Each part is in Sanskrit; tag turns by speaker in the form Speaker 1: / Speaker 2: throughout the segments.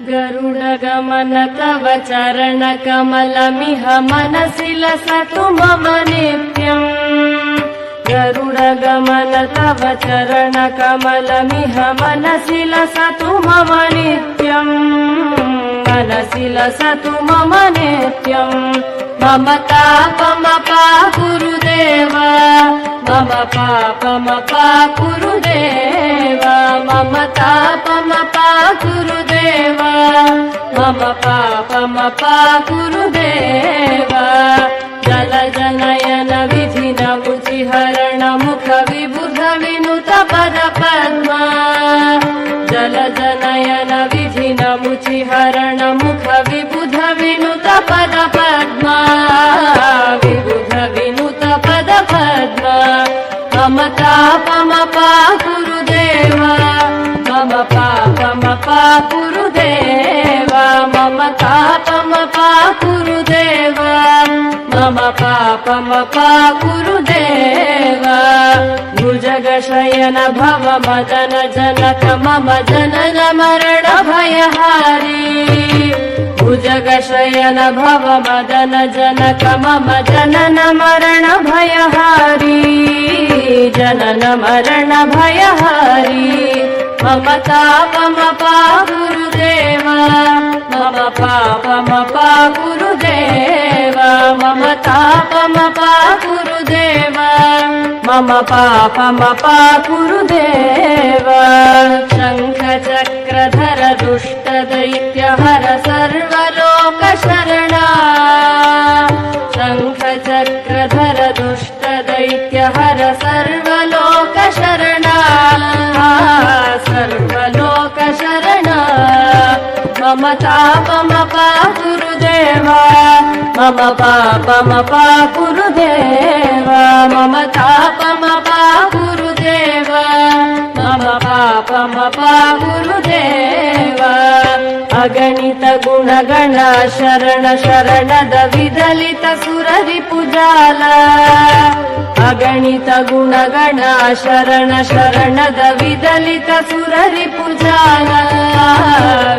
Speaker 1: गरुडगमन तव चरणकमलमिह मनसि लसतु मम नित्यम्। गरुडगमन तव चरणकमलमिह मनसि लसतु मम नित्यम्। मनसि लसतु मम नित्यम्। मम तापमपाकुरुदेव मम पापमपाकुरुदेव मम तापमपाकुरुदेव मम पापमपाकुरुदेव। जलजनयन विधिनमुचिहरण मुख विबुध विनुत पद पद्मा। जलजनयन विधिनमुचिहरण मुख विबुध विनुत पद पद्मा। विबुध विनुत पद पद्मा। मम तापमपाकुरुदेव मम पापमपाकुरुदेव मम तापमपाकुरुदेव मम पापमपाकुरुदेव। भुजगशयन भव मदन जनक मम जनन मरण भयहारी। भुजगशयन भव मदन जनक मम जनन मरण भयहारी। जनन मरण भयहारी। मम तापमपाकुरुदेव मम पापमपाकुरुदेव मम तापमपाकुरुदेव मम पापमपाकुरुदेव। शङ्खचक्रधर दुष्टदैत्यहर सर्वलोकशरणा। शङ्खचक्रधर दुष्टदैत्यहर सर्वलोकशरणा। सर्वलोकशरणा। मम तापमपाकुरुदेव मम पापमपाकुरुदेव मम तापमपाकुरुदेव मम पापमपाकुरुदेव। अगणित गुणगण शरण शरणद विदलित सुररिपुजाल। अगणित गुणगण शरण शरणद विदलित सुररिपुजाल।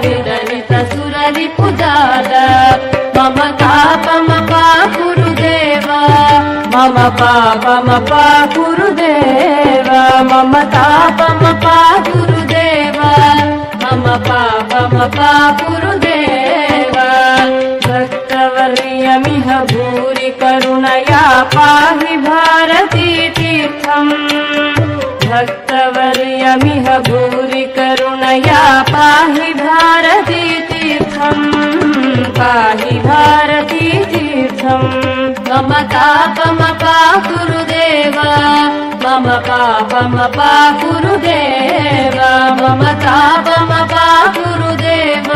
Speaker 1: विदलित सुररिपुजाल। मम तापमपाकुरुदेव मम पापमपाकुरुदेव मम तापमपाकुरुदेव मम पापमपाकुरुदेव। भक्तवर्यमिह भूरि करुणया पाहि भारती तीर्थम्। भक्तवर्यमिह भूरि करुणया पाहि भारती तीर्थम्। पाहि भारती तीर्थम्। मम तापमपाकुरुदेव मम पापमपाकुरुदेव मम तापमपाकुरुदेव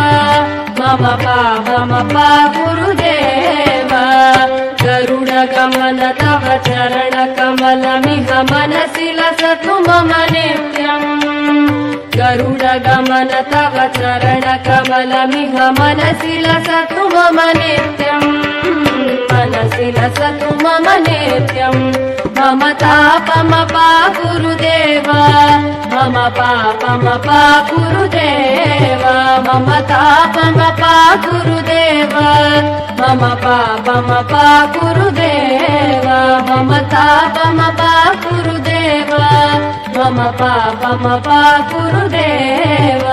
Speaker 1: मम पापमपाकुरुदेव। गरुडगमन तव चरणकमलमिह मनसि लसतु मम नित्यम्। गरुडगमन तव चरणकमलमिह मनसि लसतु मम नित्यम्। मनसि लसतु मम नित्यम्। मम तापमपाकुरुदेव मम पापमपाकुरुदेव मम तापमपाकुरुदेव मम पापमपाकुरुदेव मम तापमपाकुरुदेव मम पापमपाकुरुदेव।